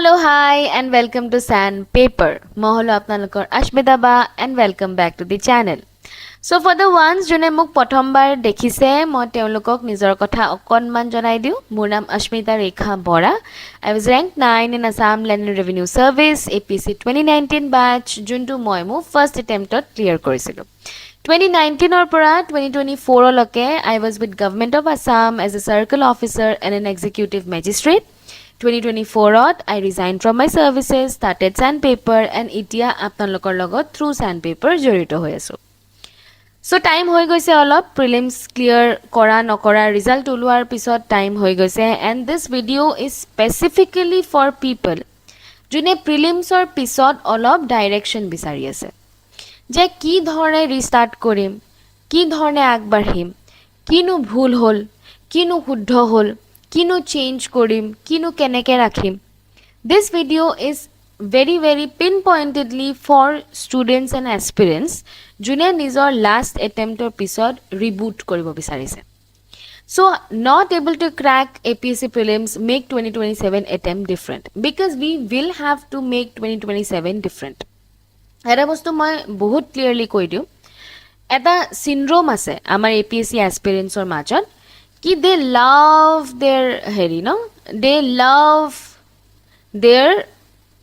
Hello, hi, and welcome to Sandpaper. Moholo apnalokor Ashmita ba and welcome back to the channel. So for the ones jone muk prothombar dekhise moi teolokok nijor kotha okonman janai diu. Mor naam Ashmita Rekha Bora. I was ranked 9 in Assam Land and Revenue Service APC 2019 batch juntu moi mu first attempt ot clear korisilu. 2019 or pora 2024 loke I was with Government of Assam as a circle officer and an executive magistrate. 2024 I resigned from my services, started Sandpaper and itia apnalokor logot through Sandpaper jorito hoi asu. So time hoi goise olop prelims clear kora nokora result uluar pisot time hoi goise and this video is specifically for people june prelims or pisot olop direction bisari ase je ki dhorone restart korim ki dhorone agbadhim kinu bhul hol kinu shuddho hol kinu change korim kinu keneke rakhim. This video is very pinpointedly for students and aspirants june nijor last attempt or episode reboot koribo bisarise. So not able to crack APSC prelims make 2027 attempt different because we will have to make 2027 different. Eta bostu moi bahut clearly koi diu eta syndrome ase amar APSC aspirants or majot ki they love their they love their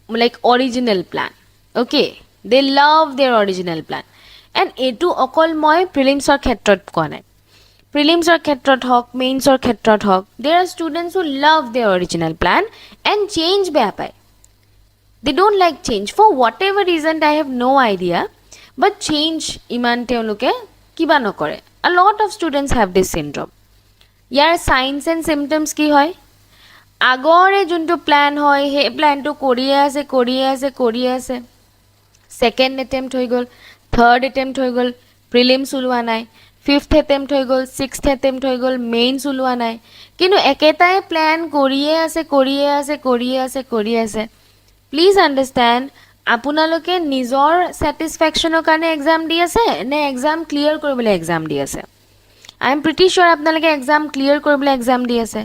like original plan. Okay, they love their original plan and etu okol moi prelims or khetrot koa nai. Prelims or khetrot hok, mains or khetrot hok, there are students who love their original plan and change beya pai. They don't like change for whatever reason, I have no idea, but change iman teoloke kiba nokore. A lot of students have this syndrome. ইয়াৰ signs and symptoms কি হয় আগৰে যোনটো plan হয় হে প্ল্যানটো কৰিয়ে আছে second attempt হৈ গল থাৰ্ড অ্যাটেম্প্ট হৈ গল প্ৰিলিমস উলোৱা নাই ফিফথ অ্যাটেম্প্ট হৈ গল সিক্সথ অ্যাটেম্প্ট হৈ গল মেইনস উলোৱা নাই কিন্তু একেটাই প্ল্যান কৰিয়ে আছে প্লিজ আন্ডাৰস্ট্যান্ড আপোনালোকে নিজৰ স্যাটিসফ্যাকশনৰ কাৰণে এক্সাম দি আছে নে এক্সাম ক্লিয়াৰ কৰিবলৈ এক্সাম দি আছে I am pretty sure apnalage exam clear koribole exam di ase.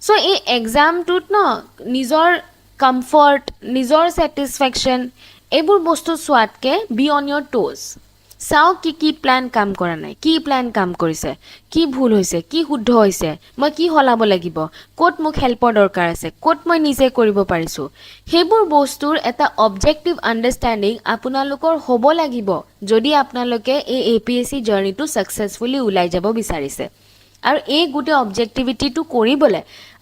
So ei exam tut no nijor comfort, nijor satisfaction ebur bostu swatke be on your toes. Sao ki plan kam kora nai, ki plan kam korise, ki bhul hoise, ki shuddho hoise, moi ki holabo lagibo, kot muk helpor dorkar ase, kot moi nije koribo parisu. Hebur bostur eta objective understanding আপোনালোকৰ hobo lagibo jodi আপোনালোকে এই APSC journey to successfully ulai jabo bisarise. আৰু এই গুটে objectivity to কৰিবলে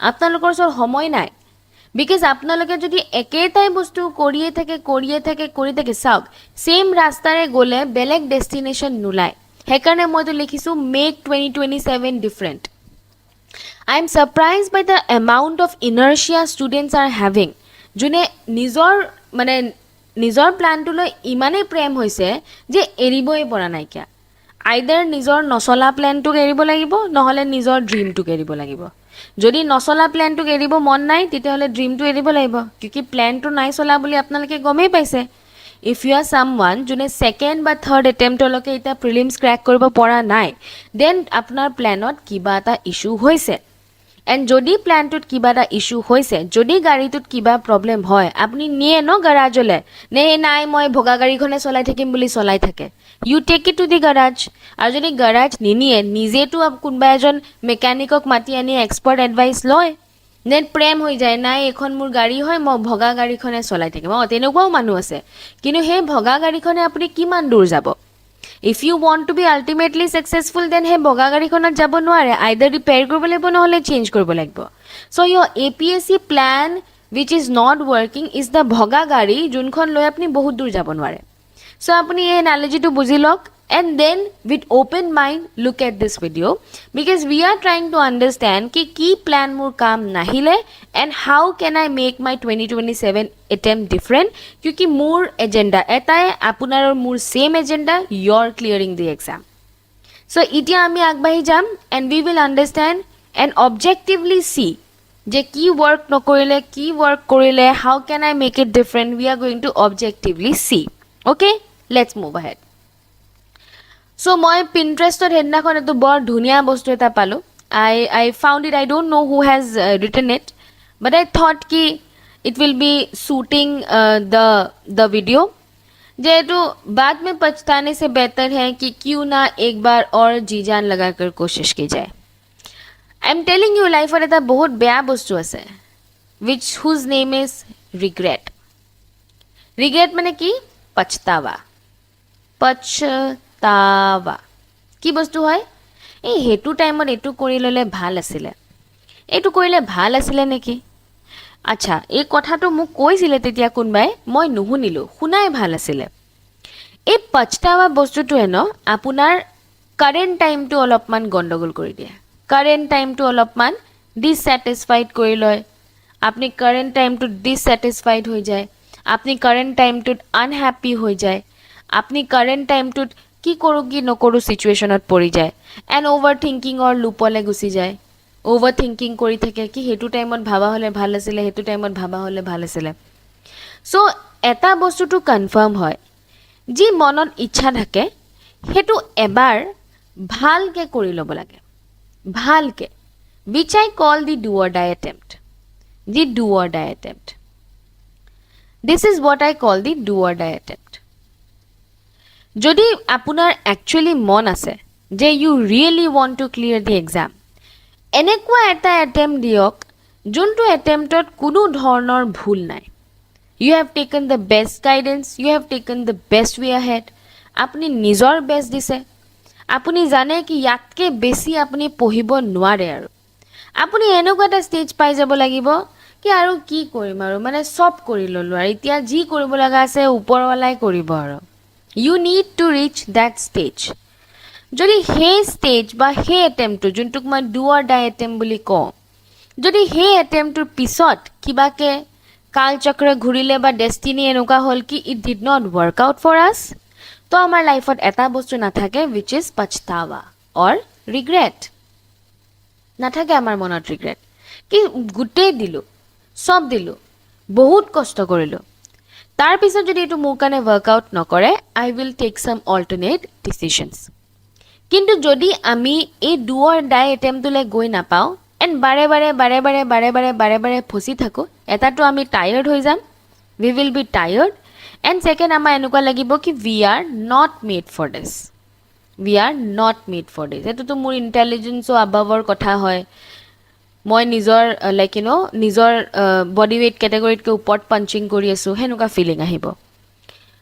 আপোনালোকৰ সৰ সময় নাই because আপোনালোকে যদি একেটাই বস্তু কৰিয়ে থাকে চাওক সেম ৰাস্তাৰে গলে বেলেগ ডেস্টিনেশন নুলাই হেকাৰণে মই তো লিখিছো make 2027 different. I am surprised by the amount of inertia students are having june নিজৰ প্ল্যানটো লৈ ইমানে প্ৰেম হৈছে যে এৰিবই পৰা নাই কিয়া আইদাৰ নিজৰ নচলা প্ল্যানটো এৰিব লাগিব নহলে নিজৰ ড্ৰিমটো এৰিব লাগিব যদি নচলা প্ল্যানটো এৰিব মন নাই তেতিয়াহলে ড্ৰিমটো এৰিব লাগিব কিকি প্ল্যানটো নাই চলা বুলি আপোনালোকে গমেই পাইছে if you are someone june second বা third attempt লকে এটা prelims crack কৰিব পৰা নাই then আপোনাৰ প্ল্যানত কিবা এটা ইস্যু হৈছে and যদি প্ল্যানটোত কিবা এটা ইস্যু হৈছে যদি গাড়ীটোত কিবা প্ৰবলেম হয় আপুনি নিয়ে ন গৰাজলে নাই মই ভগা গাড়ীখনে চলাই থাকিম বুলি চলাই থাকে you take it to the garage আৰু যদি garage নিনিয়ে নিজেটো কোনবা এজন মেকানিকক মাতি আনি এক্সপাৰ্ট এডভাইস লয় then প্ৰেম হৈ যায় নাই এখন মোৰ গাড়ী হয় মই ভগা গাড়ীখনে চলাই থাকিম তেনেকুৱাও মানুহ আছে কিন্তু হে ভগা গাড়ীখনে আপুনি কিমান দূৰ যাব if you want to be ultimately successful then he boga gari khonat jabo noare either repair koribo lagbo নহলে change koribo lagbo so your APSC plan which is not working is the bhoga gari junkhon loi apni bahut dur jabo noare so apni ei analogy to bujilok and then with open mind look at this video because we are trying to understand ki plan mur kaam nahile and how can I make my 2027 attempt different kyunki more agenda etai apunar more same agenda you're clearing the exam so itia ami agbahi jam and we will understand and objectively see je ki work korile how can I make it different we are going to objectively see okay let's move ahead. So moi Pinterest or hednakhon eto bor dhuniya bostu eta palo I found it I don't know who has written it but I thought ki it will be suiting the video. जेहेतु बाद में पछताने से बेहतर है कि क्यों ना एक बार और जी जान लगाकर कोशिश की जाए. आई एम टेलिंग यू लाइफत এটা বহুত বেয়া বস্তু আছে whose name is regret. regret মানে কি? পछतावा. পछतावा কি বস্তু হয়? এই হেতু টাইমত এটু কৰি ললে ভাল আছিলে, এটু কৰিলে ভাল আছিলে নেকি? আচ্ছা, এই কথাটো মোক কৈছিলে তেতিয়া কোনবাই, মই নুশুনিলো, শুনাই ভাল আছিলে. এই পछतावा বস্তুটোৱে ন আপোনাৰ কাৰেণ্ট টাইমটো অলপমান গণ্ডগোল কৰি দিয়ে. কাৰেণ্ট টাইমটো অলপমান ডিসস্যাটিসফাইড কৰি লয়. আপনি কাৰেন্ট টাইমটোত ডিসস্যাটিসফাইড হৈ যায়, আপনি কাৰেন্ট টাইমটোত আনহ্যাপি হৈ যায়, আপনি কাৰেন্ট টাইমটোত কি কৰোঁ কি নকৰোঁ সিচুৱেশ্যনত পৰি যায়, এণ্ড অভাৰ থিংকিঙৰ লুপলৈ গুচি যায়. অভাৰ থিংকিং কৰি থাকে কি সেইটো টাইমত ভাবা হ'লে ভাল আছিলে, সেইটো টাইমত ভাবা হ'লে ভাল আছিলে. চ' এটা বস্তুটো কনফাৰ্ম হয়, যি মনত ইচ্ছা থাকে সেইটো এবাৰ ভালকৈ কৰি ল'ব লাগে, ভালকৈ. which I call the do or die attempt. The do or die attempt. This is what I call the do or die attempt. যদি আপোনাৰ actually মন আছে যে you really want to clear the exam, এনেকুৱা এটা attempt দিয়ক যোনটো attemptত কোনো ধৰণৰ ভুল নাই. You have taken the best guidance, you have taken the best way ahead. আপুনি নিজৰ best দিছে, আপুনি জানে কি ইয়াতকৈ বেছি আপুনি পঢ়িব নোৱাৰে আৰু. আপুনি এনেকুৱা এটা ষ্টেজ পাই যাব লাগিব কি আৰু কি কৰিম আৰু, মানে সব কৰি ল'লোঁ আৰু এতিয়া যি কৰিব লগা আছে ওপৰৱালাই কৰিব আৰু. You need to reach that stage. যদি সেই ষ্টেজ বা সেই এটেম্পটো যোনটোক মই ডু অৰ ডাই এটেম্প বুলি কওঁ, যদি সেই এটেম্পটোৰ পিছত কিবাকৈ কালচক্ৰ ঘূৰিলে বা ডেষ্টিনি এনেকুৱা হ'ল কি it did not work out for us, তো আমাৰ লাইফত এটা বস্তু নাথাকে উইচ ইজ পछतावा অৰ ৰিগ্ৰেট. নাথাকে আমাৰ মনত ৰিগ্ৰেট কি গোটেই দিলোঁ, সব দিলোঁ, বহুত কষ্ট কৰিলোঁ, তাৰপিছত যদি এইটো মোৰ কাৰণে ৱৰ্কআউট নকৰে, আই উইল টেক ছাম অল্টাৰনেট ডিচিশ্যনছ. কিন্তু যদি আমি এই ডু অৰ ডাই এটেম্পটোলৈ গৈ নাপাওঁ এণ্ড বাৰে বাৰে বাৰে বাৰে বাৰে বাৰে বাৰে বাৰে ফচি থাকোঁ, এটাতো আমি টায়াৰ্ড হৈ যাম, we will be tired, and second আমাৰ এনেকুৱা লাগিব কি we are not made for this, we are not made for this. এইটোতো মোৰ ইণ্টেলিজেঞ্চো আবাভৰ কথা হয়. মই নিজৰ লাইক ইউ ন' নিজৰ বডি ৱেইট কেটেগৰীতকৈ ওপৰত পাঞ্চিং কৰি আছোঁ, সেনেকুৱা ফিলিং আহিব.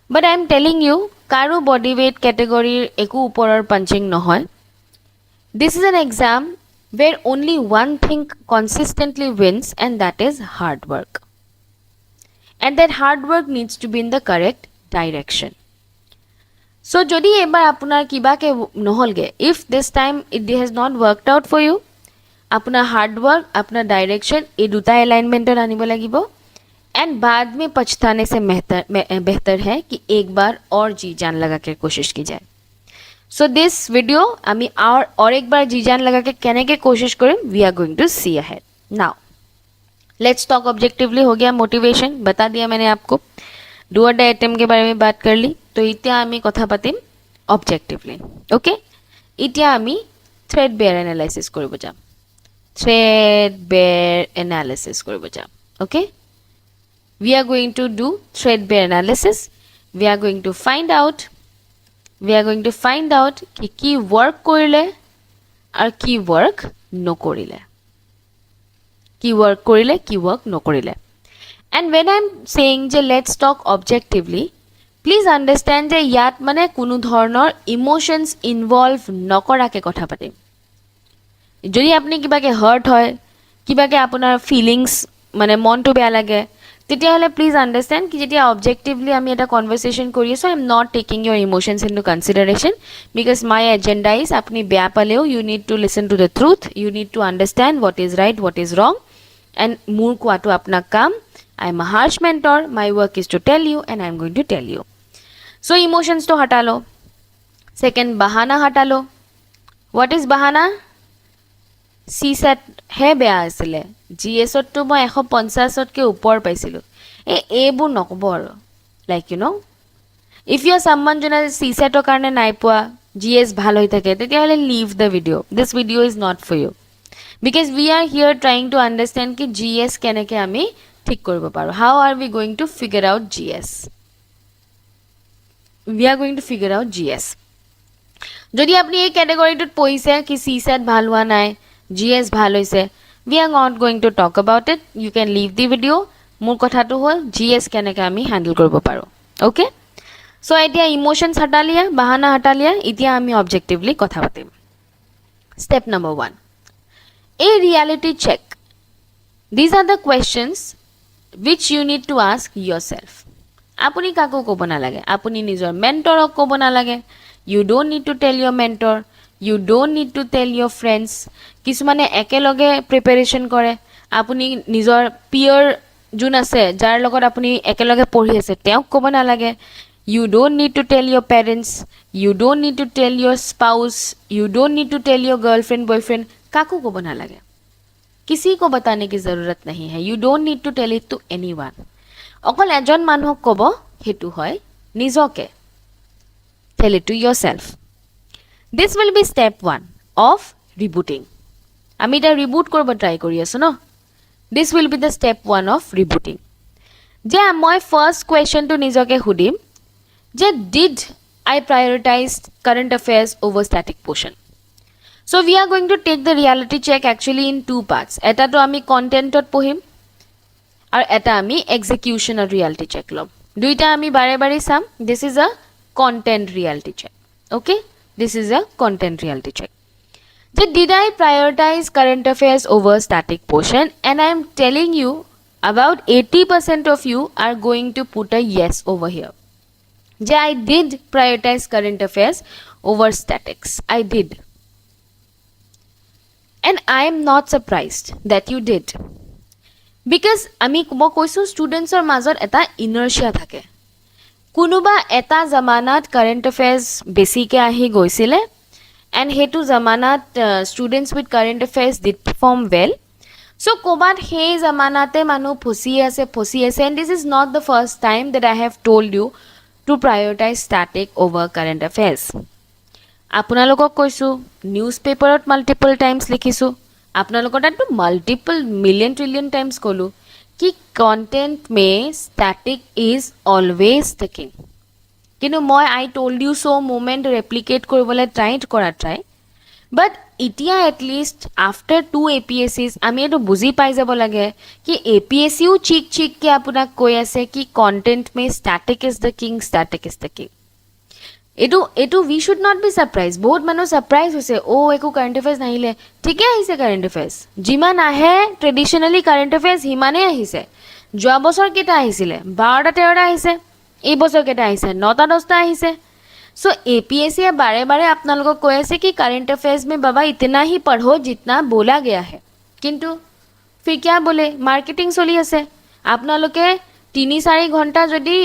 But I am telling you, কাৰো বডি ৱেইট কেটেগৰীৰ একো ওপৰৰ পাঞ্চিং নহয়. This is an exam where only one thing consistently wins, and that is hard work. And that hard work needs to be in the correct direction. So' যদি এবাৰ আপোনাৰ কিবাকৈ নহ'লগৈ, if this time it has not worked out for you, আপোনাৰ hard work, अपना direction, ये दुटा alignment आनिब লাগিব, एंड बाद में पछताने से बेहतर है कि एक बार और जी जान लगा के कोशिश की जाए. सो दिस वीडियो आमी और एक बार जी जान लगा के कहने के कोशिश करें. We are going to see ahead. Now let's talk objectively. हो गया मोटिवेशन, बता दिया मैंने आपको, डू और डाई अटेम्प्ट के बारे में बात कर ली. तो इतना आमी कथा पातिम ऑब्जेक्टिवली. ओके, इतना आमी थ्रेडबेयर एनालाइसिस करिब जाम. threadbare analysis কৰিব যাম. okay, we are going to do threadbare analysis. we are going to find out কি work কৰিলে আৰু কি work নকৰিলে, কি work কৰিলে কি work নকৰিলে. and when I am saying যে let's talk objectively, please understand যে ইয়াত মানে কোনো ধৰণৰ ইমোশনস ইনভলভ নকৰাকে কথা পাতিম. যদি আপনি কিবাকে হাৰ্ট হয়, কিবাকে আপোনাৰ ফিলিংস মানে মনটো বেয়া লাগে, তেতিয়াহ'লে প্লিজ আণ্ডাৰষ্টেণ্ড কি যেতিয়া অবজেক্টিভলি আমি এটা কনভাৰচেশ্যন কৰি আছোঁ, I am not taking your emotions into consideration, because my agenda is আপুনি বেয়া পালেও you need to listen to the truth, you need to understand what is right, what is wrong, and মোৰ কোৱাটো আপোনাৰ কাম. I am a harsh mentor, my work is to tell you and I am going to tell you. So' ইমোশনছটো হটালো. Second, বাহানা হটালো. What is বাহানা? CSAT হে বেয়া আছিলে, GSততো মই 150তকৈ ওপৰ পাইছিলোঁ. এইবোৰ নক'ব আৰু, like you know', if you are someone যোনে CSATৰ কাৰণে নাই পোৱা, GS ভাল হৈ থাকে, তেতিয়াহ'লে leave the video'. This video' is not for you, because we are here trying to understand কি GS কেনেকৈ আমি ঠিক কৰিব পাৰোঁ? How are we going to figure out GS? We are going to figure out GS. যদি আপুনি এই কেটেগৰীটোত পঢ়িছে কি CSAT ভাল হোৱা নাই, GS ভাল হৈছে, we are not going to talk about it. You can leave the video. মোৰ কথাটো হ'ল GS কেনেকৈ আমি হেণ্ডেল কৰিব পাৰোঁ. অ'কে, চ' এতিয়া ইম'শ্যনছ হটালিয়া, বাহানা হটালিয়া, এতিয়া আমি অবজেক্টিভলি কথা পাতিম. Step number 1, a reality check. These are the questions which you need to ask yourself. আপুনি কাকো ক'ব নালাগে, আপুনি নিজৰ মেণ্টৰক ক'ব নালাগে. You don't need to tell your mentor. You don't need to tell your friends. কিছুমানে একেলগে প্ৰিপেৰেশ্যন কৰে, আপুনি নিজৰ পিয়ৰ যোন আছে যাৰ লগত আপুনি একেলগে পঢ়ি আছে তেওঁক ক'ব নালাগে. You don't need to tell your parents. You don't need to tell your spouse. You don't need to tell your girlfriend, boyfriend. কাকো ক'ব নালাগে, किसी को बताने की ज़रूरत नहीं है. You don't need to tell it to anyone. অকল এজন মানুহক ক'ব, হেতু হয় নিজকে. Tell it to yourself. This will be step 1 of rebooting. আমি এটা রিবুট করব ট্রাই কৰি আছো ন. This will be the step 1 of rebooting. যে মই ফার্স্ট কোয়েশ্চনটো নিজকে সুধিম যে did I prioritize current affairs over static portion? So we are going to take the reality check actually in 2 parts. এটা তো আমি কন্টেন্টত পঢ়িম আৰু এটা আমি এক্সিকিউশনৰ ৰিয়েলিটি চেক ল'ম. দুইটা আমি বাৰে বাৰে চাম. This is a content reality check. Okay, this is a content reality check. So did I prioritize current affairs over static portion? And I am telling you about 80% of you are going to put a yes over here. So I did prioritize current affairs over statics. I did. And I am not surprised that you did. Because আমি কৈছো স্টুডেন্টছৰ মাজত এটা ইনাৰ্শিয়া থাকে. কোনোবা এটা জামানাত current affairs বেছিকৈ আহি গৈছিলে এণ্ড সেইটো জামানাত students with current affairs did perform well. So' ক'ৰবাত সেই জামানাতে মানুহ ফচি আছে and this is not the first time that I have told you to prioritize static over current affairs. আপোনালোকক কৈছোঁ, নিউজ পেপাৰত মাল্টিপল টাইমছ লিখিছোঁ, আপোনালোকৰ তাততো মাল্টিপল মিলিয়ন ট্ৰিলিয়ন টাইমছ ক'লোঁ कि कंटेंट में static is always the king. কিন্তু মই আই টল্ড ইউ চ' মুমেণ্ট ৰেপ্লিকেট কৰিবলৈ ট্ৰাই বাট এতিয়া এটলিষ্ট আফটাৰ 2 APSCs আমি এইটো বুজি পাই যাব লাগে কি APSCও চিককৈ আপোনাক কৈ আছে কি content May static is the king. এইটো উই শুড নট বি ছাৰপ্ৰাইজ. বহুত মানুহ ছাৰপ্ৰাইজ হৈছে, একো কাৰেণ্ট এফেয়াৰ্ছ নাহিলে. ঠিকে আহিছে কাৰেণ্ট এফেয়াৰ্ছ, যিমান আহে ট্ৰেডিশ্যনেলি কাৰেণ্ট এফেয়াৰ্ছ সিমানেই আহিছে. যোৱা বছৰ কেইটা আহিছিলে? 12টা 13টা আহিছে. এই বছৰ কেইটা আহিছে? 9টা 10টা আহিছে. চ' APSCয়ে বাৰে বাৰে আপোনালোকক কৈ আছে কি কাৰেণ্ট এফেয়াৰ্ছ মে বাবা ইতনা হি পঢ়ো জিতনা बोला गया है. কিন্তু ফিৰ কিয়া বোলে মাৰ্কেটিং চলি আছে. আপোনালোকে 3-4 ঘণ্টা যদি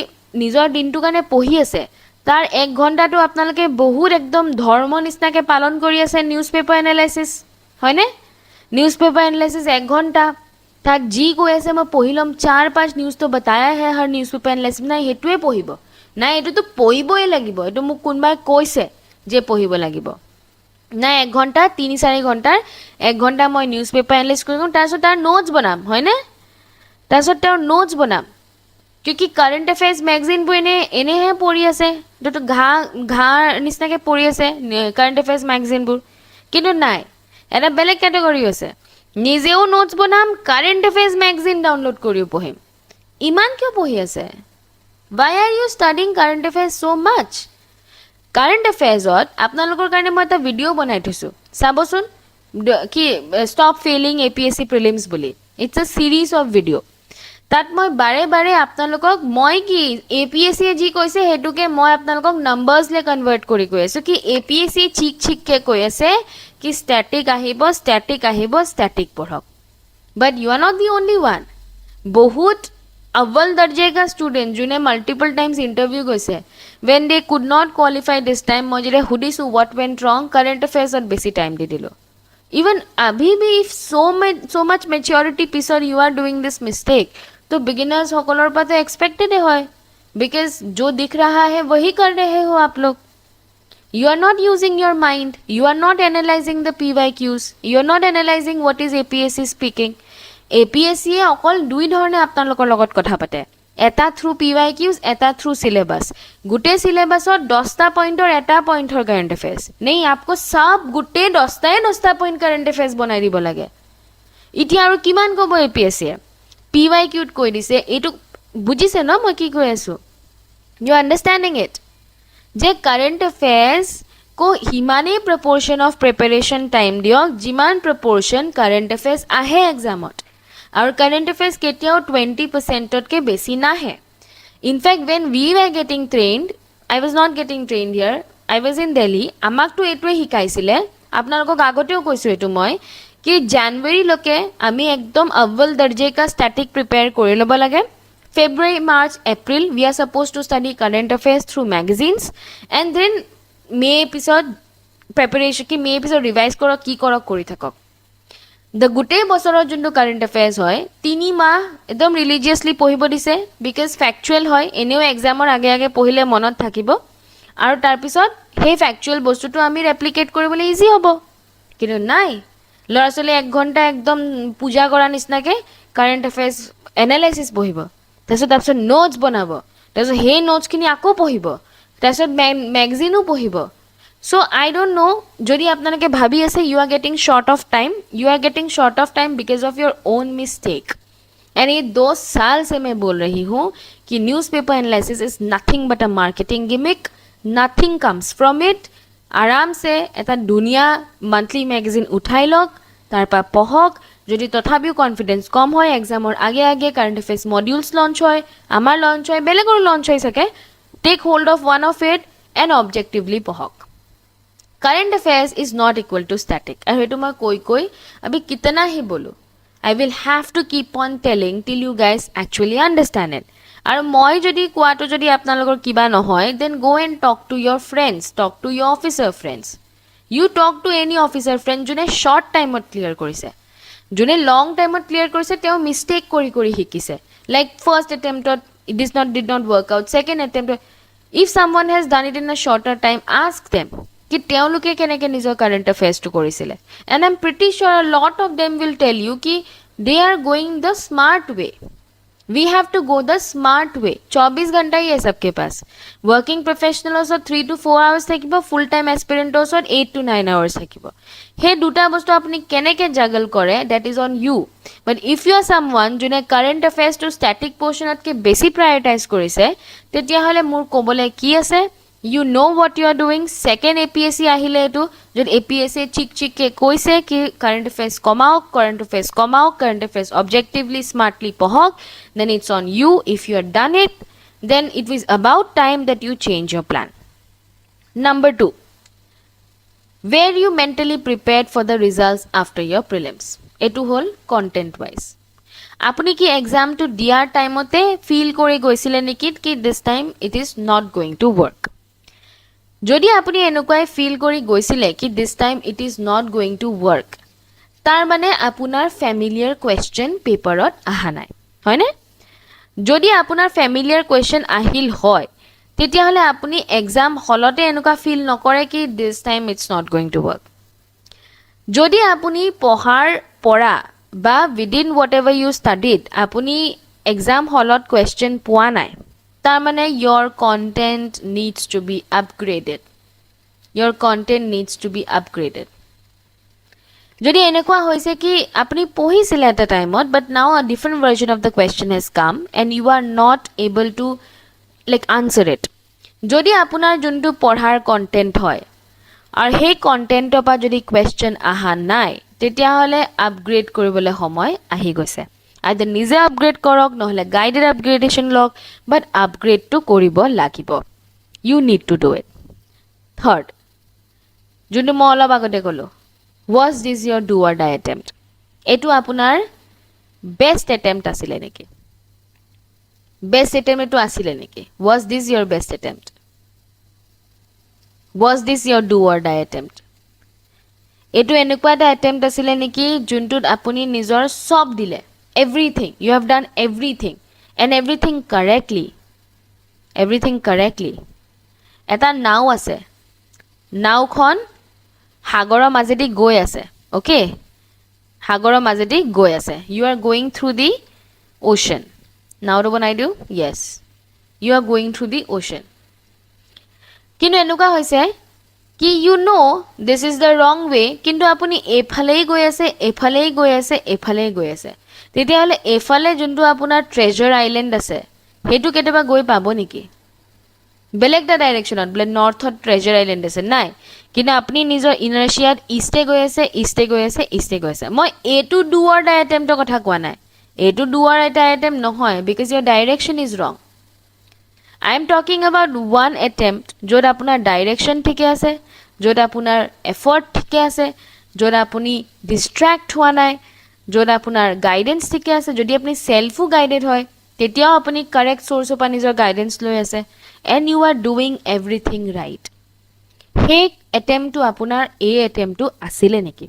নিজৰ দিনটোৰ কাৰণে পঢ়ি আছে, তাৰ 1 ঘণ্টাটো আপোনালোকে বহুত একদম ধৰ্ম নিচিনাকৈ পালন কৰি আছে নিউজ পেপাৰ এনালাইচিছ, হয়নে? নিউজ পেপাৰ এনালাইচিছ 1 ঘণ্টা তাক যি কৈ আছে মই পঢ়ি ল'ম, 4-5 নিউজটো বতায়া হে হৰ নিউজ পেপাৰ এনালাইচিছ. নাই সেইটোৱে পঢ়িব, নাই এইটোতো পঢ়িবই লাগিব, এইটো মোক কোনোবাই কৈছে যে পঢ়িব লাগিব. নাই 1 ঘণ্টা 3-4 ঘণ্টাৰ 1 ঘণ্টা মই নিউজ পেপাৰ এনালাইজ কৰিম, তাৰপিছত তাৰ নোটছ বনাম, হয়নে? তাৰপিছত তেওঁৰ নোটছ বনাম. কিয় কাৰেণ্ট এফেয়াৰ্ছ মেগাজিনবোৰ এনেহে পঢ়ি আছে, এইটোতো ঘাঁহ নিচিনাকৈ পঢ়ি আছে কাৰেণ্ট এফেয়াৰ্ছ মেগাজিনবোৰ. কিন্তু নাই, এটা বেলেগ কেটেগৰী আছে, নিজেও নোটছ বনাম, কাৰেণ্ট এফেয়াৰ্ছ মেগাজিন ডাউনলোড কৰিও পঢ়িম. ইমান কিয় পঢ়ি আছে? Why are you studying current affairs so much? Current এফেয়াৰ্ছত আপোনালোকৰ কাৰণে মই এটা ভিডিঅ' বনাই থৈছোঁ, চাবচোন. কি ষ্টপ ফেইলিং APSC প্ৰিলিমছ বুলি. It's a series of video'. তাত মই বাৰে বাৰে আপোনালোকক মই কি APSCয়ে যি কৈছে সেইটোকে মই আপোনালোকক নাম্বাৰ্ছলৈ কনভাৰ্ট কৰি কৈ আছোঁ কি APSCয়ে চিককৈ কৈ আছে কি ষ্টেটিক আহিব ষ্টেটিক পঢ়ক. But you are not the only one. বহুত अव्वल दर्जे का स्टूडेंट जिन्हें मल्टीपल टाइम्स इंटरव्यू গৈছে when they could not qualify this time মই যেটা সুধিছো what went wrong current affairs ত বেছি টাইম দি দিলো. even अभी भी if so much maturity পিছত you are doing this mistake तो beginners সকলৰ পৰা তো expected হয় because जो दिख रहा है वही कर रहे हो आप लोग. you are not using your mind, you are not analyzing the PYQs, you are not analyzing what is APSC speaking. APSC এ অকল দুই ধৰণে আপোনালোকৰ লগত কথা পাতে এটা থ্ৰু PYQs এটা থ্ৰু সিলেবাস গোটেই সিলেবাসত 10টা পইণ্টৰ এটা পইণ্টৰ কাৰেণ্ট এফেয়াৰ্স নেই আপকো সব গোটেই 10টা পইণ্ট কাৰেণ্ট এফেয়াৰ্স বনাই দিব লাগে ইতিয়া আৰু কিমান ক'ব APSC এ PYQত কৈ দিছে এটো বুজিছে ন মই কি কৈ আছো you understanding it যে কারেন্ট অ্যাফেয়ার্স को হিমানে প্রপোর্শন অফ প্রিপারেশন টাইম দিয়ক জিমান প্রপোর্শন কারেন্ট অ্যাফেয়ার্স আহে এক্সামত আৰু কারেন্ট অ্যাফেয়ার্স কেতিয়াও 20% তকে বেছি নাহে in fact when we were getting trained I was not getting trained here I was in Delhi আমাক তো এটোৱে শিকাইছিলে আপোনালোকক আগতেও কৈছো এটো মই কি জানুৱাৰী লকে আমি একদম আव्वल দৰ্জে কা স্ট্যাটিক প্ৰিপেয়াৰ কৰি লব লাগে February, March, April, we are supposed to study current affairs through magazines and then May episode preparation ki May episode revise koro ki koro kori thakok. The gute bosoro jundu current affairs hoy 3 mah ekdom religiously pohibo dise because factual hoy eneo exam or age age pohile monot thakibo aru tar pisot he factual bostu to ami replicate koribole easy hobo kintu nai lora sole 1 ghonta ekdom puja kora nisnake current affairs analysis pohibo তাৰপিছত notes বনাব তাৰপিছত হে notes খিনি আকৌ পঢ়িব তাৰপিছত ম্যাগাজিনও পঢ়িব so I don't know যদি আপোনালোকে ভাবি আছে you are getting short of time because of your own mistake and ये 2 साल से मैं बोल रही हूँ कि newspaper analysis is nothing but a marketing gimmick nothing comes from it आराम से এটা দুনিয়া মান্থলি ম্যাগাজিন উঠাই লওক তাৰপা পঢ়ক যদি তথাপিও কনফিডেন্স কম হয় এক্সামৰ আগে আগে কাৰেন্ট অ্যাফেয়াৰ্স মডিউলস লঞ্চ হয় আমাৰ লঞ্চ হয় বেলেগৰ লঞ্চ হয় সকে take hold of one of it and objectively পঢ়ক current affairs is not equal to static আৰু হেতু মই কৈ अभी कितना ही बोलो I will have to keep on telling till you guys actually understand it আৰু মই যদি কোৱাটো যদি আপোনালোকৰ কিবা নহয় then go and talk to your friends talk to your officer friends you talk to any officer friend যোনে short টাইমত ক্লিয়ার কৰিছে যোনে লং টাইমত ক্লিয়াৰ কৰিছে তেও মিস্টেক কৰি শিকিছে লাইক ফার্স্ট অ্যাটেম্পটত it did not work out second attempt if someone has done it in a shorter time ask them कि তেওঁলোকে কেনেকে নিজৰ কাৰেন্ট অ্যাফেয়াৰ্স টু কৰিছিলে and I'm pretty sure a lot of them will tell you कि they are going the smart way we have to go the smart way 24 घंटा ही है सबके पास working professional also 3 to 4 hours থাকিব full time aspirant also 8 to 9 hours থাকিব हे দুটা বস্তু আপুনি কেনেকে জাগল কৰে that is on you but if you are someone যোনে current affairs to static portion atke বেছি prioritize কৰিছে তেতিয়া হলে মোৰ কবলে কি আছে you know what you are doing second APSC আহিলে এটো যদি APSC চিক के কৈছে কি current affairs current affairs objectively smartly পঢ়ক then it's on you if you have done it then it was about time that you change your plan number 2 were you mentally prepared for the results after your prelims etu hol content wise apuni ki exam to diar time ote feel kore goisile neki ki this time it is not going to work যদি আপুনি এনেকুৱাই feel কৰি গৈছিলে কি this time it is not going to work তাৰ মানে আপোনাৰ ফ্যামিলিয়াৰ question পেপাৰত আহা নাই হয়নে যদি আপোনাৰ ফ্যামিলিয়াৰ কোয়েশ্চন আহিল হয় তেতিয়া হলে আপুনি এক্সাম হলতে এনেকুৱা ফিল নকৰে কি this time it's not going to work যদি আপুনি পঢ়াৰ পৰা বা উইদিন হোৱাটএভাৰ ইউ ষ্টাডিড আপুনি এক্সাম হলত কোয়েশ্চন পোৱা নাই তাৰ মানে your content needs to be upgraded যদি এনেকুৱা হৈছে কি আপুনি পঢ়িছিলে at a time but now a different version of the question has come and you are not able to like answer it যদি আপোনাৰ যোনটো পঢ়াৰ কন্টেন্ট হয় আৰু সেই কন্টেন্টৰ পৰা যদি কোয়েশ্চন আহা নাই তেতিয়া হলে আপগ্ৰেড কৰিবলৈ সময় আহি গৈছে either নিজে আপগ্ৰেড কৰক নহলে গাইডেড আপগ্ৰেডেশন লক বাট আপগ্ৰেড টু কৰিব লাগিব you need to do it third যোনটো মই অলপ আগতে কলো was this your do or die attempt এটো আপোনাৰ বেস্ট attempt আছিল নেকি বেস্ট attempt এটো আছিল নেকি was this your best attempt was this your do or die attempt এটো এনেকুৱা এটা attempt আছিল নেকি যোনটোত আপুনি নিজৰ সব দিলে everything you have done everything and everything correctly eta নাও আছে নাওখন সাগৰৰ মাজেদি গৈ আছে ওকে সাগৰৰ মাজেদি গৈ আছে you are going through the ocean now to বনাই দিও yes you are going through the ocean কিন্তু এনেকুৱা হৈছে কি you know this is the wrong way কিন্তু আপুনি এফালেই গৈ আছে এফালেই গৈ আছে এফালেই গৈ আছে তেতিয়াহলে এফালে যোনটো আপোনাৰ ট্ৰেজাৰ আইল্যান্ড আছে হেতু কেতিয়াবা গৈ পাব নেকি বেলেগ দা ডাইৰেকশনত বলে নৰ্থত ট্ৰেজাৰ আইল্যান্ড আছে নাই কিন্তু আপুনি নিজৰ ইনাৰ্শিয়াত ইষ্টে গৈ আছে ইষ্টে গৈ আছে ইষ্টে গৈ আছে মই এ টু ডুৱাৰ দা এটেম্পটৰ কথা কোৱা নাই এ টু ডুৱাৰ এটা এটেম্প নহয় বিকজ ইয়োৰ ডাইৰেকশন ইজ ৰং I am talking about one attempt য'ত আপোনাৰ ডাইৰেকশন ঠিকে আছে য'ত আপোনাৰ এফৰ্ট ঠিকে আছে য'ত আপুনি ডিস্ট্ৰাক্ট হোৱা নাই য'ত আপোনাৰ গাইডেন্স ঠিকে আছে যদি আপুনি সেলফো গাইডেড হয় তেতিয়াও আপুনি কাৰেক্ট সোৰ্সৰ পৰা নিজৰ গাইডেন্স লৈ আছে and you are doing everything right সেই এটেম্পটো আপোনাৰ এই এটেম্পটো আছিলে নেকি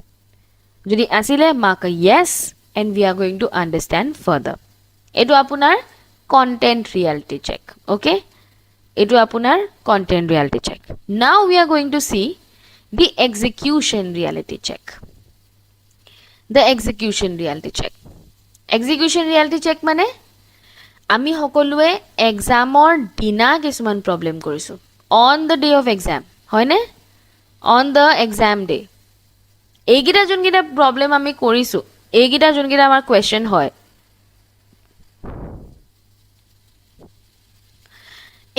যদি আছিলে mark yes and we are going to understand further এটো আপোনাৰ content reality check okay etu apunar content reality check now we are going to see the execution reality check the execution reality check mane ami hokolue exam or dina kisuman problem korisu on the day of exam hoyne on the exam day egita jungita problem ami korisu egita jungita amar question hoy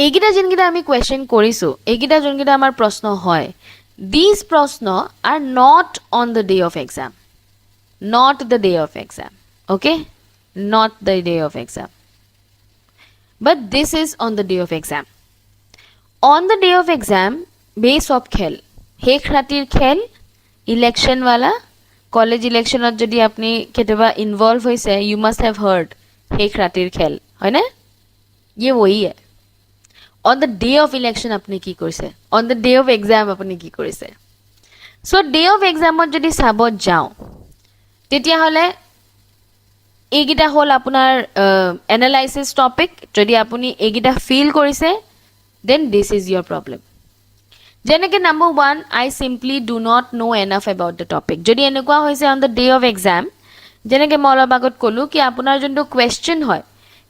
এইগিটা জিনগিটা আমি question কৰিছো এইগিটা জনগিটা আমাৰ প্ৰশ্ন হয় these প্ৰশ্ন are not on the day of exam not the day of exam okay not the day of exam but this is on the day of exam on the day of exam base of খেল শেষ ৰাতিৰ খেল election वाला college ইলেকশনত যদি আপনি কেতবা involve হৈছে you must have heard শেষ ৰাতিৰ খেল হয়নে ये वही है on the day of election apni ki korise on the day of exam apni ki korise so day of exam ot jodi sabot jao tetia hole egita hol apunar analysis topic jodi apuni egita feel korise then this is your problem jeneke number 1 I simply do not know enough about the topic jodi enekwa hoise on the day of exam jeneke mola bagot kolu ki apunar jonto question hoy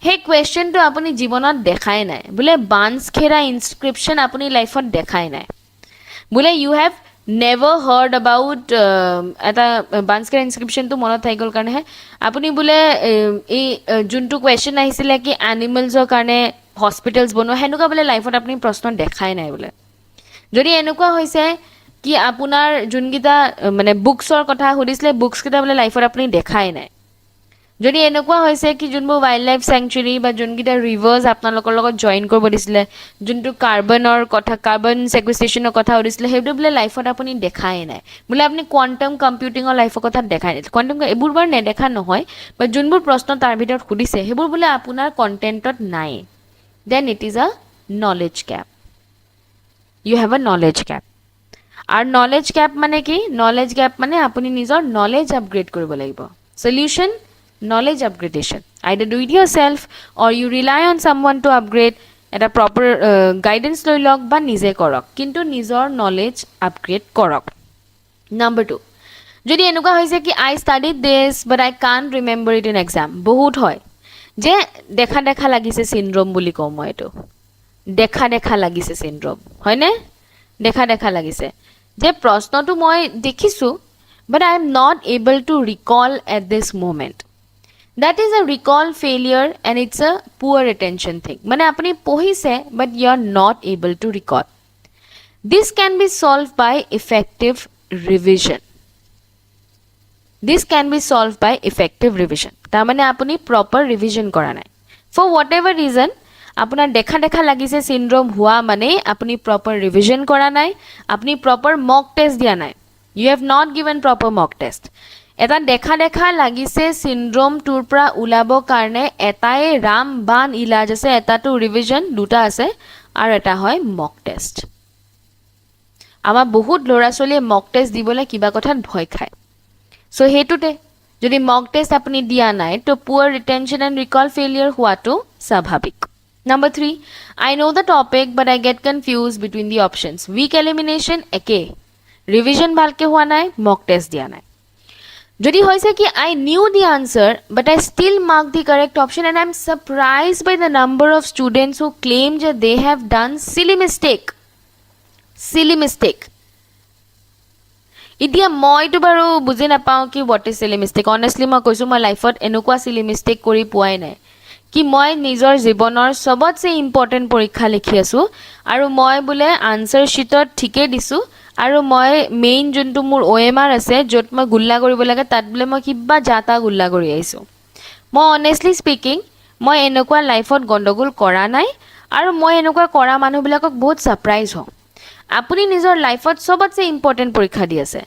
hey question to apuni jibonot dekhai nai bole bans khera inscription apuni life ot dekhai nai bole you have never heard about eta bans khera inscription to monot thai gol karne hai apuni bole ei juntu question ahisile ki animals or karne hospitals bono henuka bole life ot apuni proshno dekhai nai bole jodi enukwa hoise ki apunar jungita mane books or kotha hudisle books kita bole life ot apuni dekhai nai যদি এনেকুৱা হৈছে কি যোনবো wild life স্যাংচুয়াৰি বা যোনগিটা ৰিভাৰ্স আপোনালোকৰ লগত join কৰিব দিছিলে যোনটো কাৰ্বনৰ কথা কাৰ্বন সেকুয়েস্ট্ৰেশনৰ কথা হদিছিলে হেবু বলে লাইফত আপুনি দেখাই নাই বলে আপুনি কোয়ান্টাম কম্পিউটিংৰ লাইফৰ কথা দেখাই নাই কোয়ান্টাম এবোৰ বৰ নেদেখা নহয় বা যোনবোৰ প্ৰশ্ন তাৰ ভিতৰত হদিছে হেবুৰ বলে আপোনাৰ কন্টেন্টত নাই then it is a knowledge gap you have a knowledge gap are knowledge gap মানে কি নলেজ গ্যাপ মানে আপুনি নিজৰ নলেজ আপগ্ৰেড কৰিব লাগিব solution knowledge upgradation either do it yourself or you rely on someone to upgrade at a proper guidance loi log ba nije korok kintu nijor knowledge upgrade korok number 2 jodi enuka hoise ki I studied this but I can't remember it in exam bahut hoy je dekha dekha lagise syndrome boli ko moi eto dekha lagise syndrome hoy ne dekha lagise je proshno tu moi dekhisu but I am not able to recall at this moment that is a recall failure and it's a poor retention thing mane apni pohise but you are not able to recall this can be solved by effective revision ta mane apni proper revision kora nai for whatever reason apunar dekha lagise syndrome hua mane apni proper revision kora nai apni proper mock test dia nai you have not given proper mock test এটা দেখা লাগিছে সিনড্ৰোম tour পৰা উলাব কাৰণে এটাই ৰাম বান ইলাজ আছে এটাটো revision দুটা আছে আৰু এটা হয় মক টেষ্ট আমাৰ বহুত লৰা চলিয়ে মক টেষ্ট দিবলে কিবা কথাত ভয় খায় সো হেতুতে যদি মক টেষ্ট আপুনি দিয়া নাই তো পুৱাৰ ৰিটেনশন এন্ড ৰিকল ফেইলিয়াৰ হোৱাটো স্বাভাৱিক Number 3, I know the topic but I get confused between the options. Weak elimination, eke. Revision bhalke hua nai, mock test diya nai. যদি হৈছে কি I knew the answer but I still marked the correct option and I'm surprised by the number of students who claim that they have done silly mistake এতিয়া মইতো বাৰু বুজি নাপাওঁ কি what is silly mistake honestly মই কৈছো মই লাইফত এনেকুৱা silly mistake কৰি পোৱাই নাই কি মই নিজৰ জীৱনৰ সবতছে ইম্পৰ্টেন্ট পৰীক্ষা লিখি আছো আৰু মই বুলে আনসাৰ শীটত ঠিকে দিছো আৰু মই মেইন যোনটো মোৰ OMR আছে যত মই গুল্লা কৰিব লাগে তাত বুলে মই কিবা জাতা গুল্লা কৰি আইছো মই honestly speaking মই এনেকুৱা লাইফত গণ্ডগোল কৰা নাই আৰু মই এনেকুৱা কৰা মানুহবিলাকক বহুত সাৰপ্ৰাইজ হওঁ আপুনি নিজৰ লাইফত সবতছে ইম্পৰ্টেন্ট পৰীক্ষা দি আছে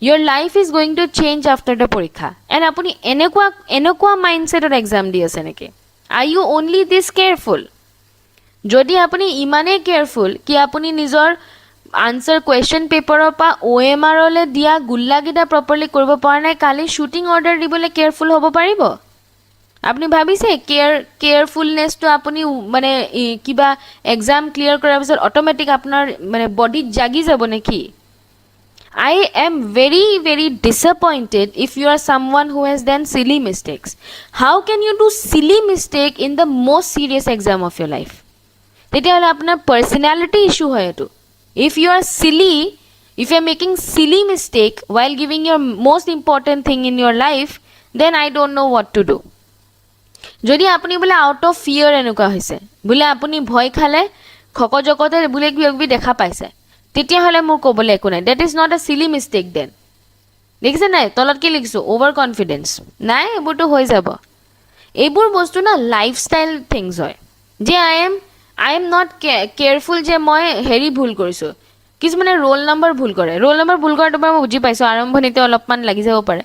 your life is going to change after the পৰীক্ষা and আপুনি এনেকুৱা মাইন্ডসেটত এক্সাম দি আছে নেকি are you only this careful যদি আপুনি ইমানে কেয়ারফুল কি আপুনি নিজৰ আনসাৰ কোয়েশ্চন পেপাৰৰ পা OMR লে দিয়া গুল্লা গিটা প্ৰপাৰলি কৰিব পৰা নাই কালি শুটিং অৰ্ডাৰ দিবলে কেয়াৰফুল হ'ব পাৰিব আপনি ভাবিছে কেয়াৰফুলনেস তো আপনি মানে কিবা এক্সাম ক্লিয়াৰ কৰাৰ পিছত অটোমেটিক আপোনাৰ মানে বডিত জাগি যাব নেকি I am very, very disappointed if you are someone who has done silly mistakes. How can you do silly mistake in the most serious exam of your life? তেতিয়াহ'লে আপোনাৰ personality issue হয় এটো if you are silly if you are making silly mistake while giving your most important thing in your life then I don't know what to do যদি আপুনি বলে out of fear এনেকুৱা হৈছে বলে আপুনি ভয় খালে খকজকতে বলে কিবি দেখা পাইছে তেতিয়াহ'লে মোৰ ক'বলে একো নাই that is not a silly mistake then দেখিছে নাই তলত কি লিখিছো ওভাৰ কনফিডেন্স নাই এবুটো হৈ যাব এইবোৰ বস্তু না লাইফষ্টাইল থিংস হয় যে I am not careful যে মই হেৰি ভুল কৰিছো কিছুমানে ৰোল নাম্বাৰ ভুল কৰে ৰোল নাম্বাৰ ভুল কৰাটো মই বুজি পাইছো আৰম্ভণিতে অলপমান লাগি যাব পাৰে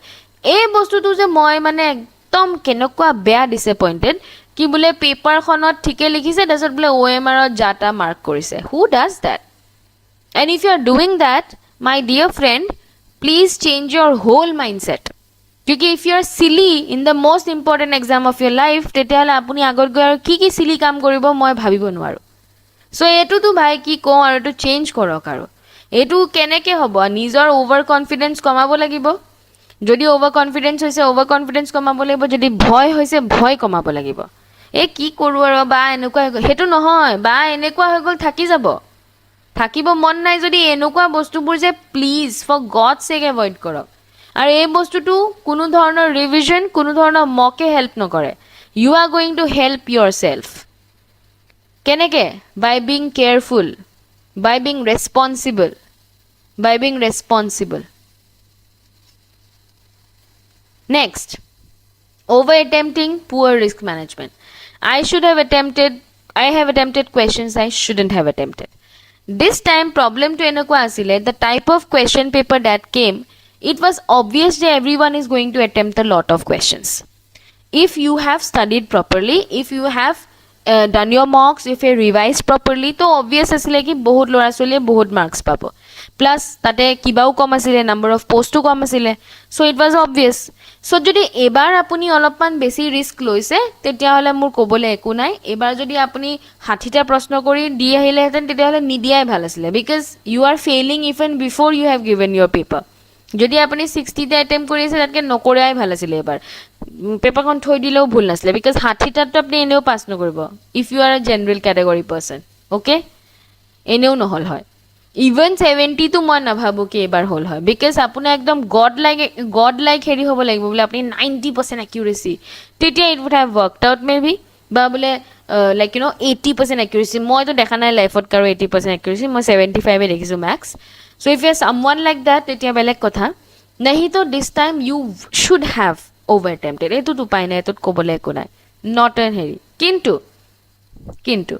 এই বস্তুটো যে মই মানে একদম কেনেকুৱা বেয়া ডিসএপয়েন্টেড কি বোলে পেপাৰখনত ঠিকে লিখিছে তাৰছত বোলে OMR ত জাটা মাৰ্ক কৰিছে who does that and if you are doing that my dear friend please change your whole mindset because if you are silly in the most important exam of your life তেতিয়াহলে আপুনি আগৰ গৈ আৰু কি silly কাম কৰিব মই ভাবিব নোৱাৰো সো এটো তো ভাই কি কও আৰু এটো চেঞ্জ কৰক আৰু এটো কেনেকে হ'ব নিজৰ ওভাৰ কনফিডেন্স কমাব লাগিব যদি ওভাৰ কনফিডেন্স হৈছে ওভাৰ কনফিডেন্স কমাব লাগিব যদি ভয় হৈছে ভয় কমাব লাগিব এ কি কৰো আৰু বা এনেকুৱা হেতু নহয় বা এনেকুৱা হৈ গল থাকি যাব থাকিব মন নাই যদি এনেকুৱা বস্তুবোৰ যে please for god sake avoid কৰক আৰু এই বস্তুটো কোনো ধৰণৰ ৰিভিজন কোনো ধৰণৰ মকে হেল্প নকৰে you are going to help yourself কেনেকে by being careful by being responsible next over attempting poor risk management I have attempted questions I shouldn't have attempted this time problem to enakwa asile the type of question paper that came it was obvious that everyone is going to attempt a lot of questions if you have studied properly if you have done your mocks if you revised properly to obvious asile ki bahut lora chole bahut marks pabo plus tate kibau kom asile number of post to kom asile so it was obvious so jodi ebar apuni olopman besi risk loise tetia hole mur kobole eku nai ebar jodi apuni 60 ta proshno kori di ahile heten tetia hole nidiai bhal asile because you are failing even before you have given your paper যদি আপুনি 60 টা attempt কৰিছে তাতকে নকৰাই ভাল আছিল এবাৰ পেপাৰখন থৈ দিলেও ভুল নাছিলে বিকজ 60 টাত আপুনি এনেও পাস নকৰিব ইফ ইউ আৰ আ জেনাৰেল ক্যাটাগৰী পারসন ওকে এনেও নহল হয় ইভেন 70 তো মই নাভাবো কি এবাৰ হল হয় বিকজ আপুনি একদম গড লাইক হেৰি হ'ব লাগিব বলে আপুনি 90% একিউৰেসি তেতিয়া it would have worked out maybe বা বলে লাইক ইউ নো 80% একিউৰেসি মই তো দেখা নাই লাইফত কাৰো 80% একিউৰেসি মই 75 এ দেখিছো max so if you are someone like that তেতিয়া বেলেগ কথা nahi to this time you should have over attempted etu to pai na etu kobole ko nai not an heri kintu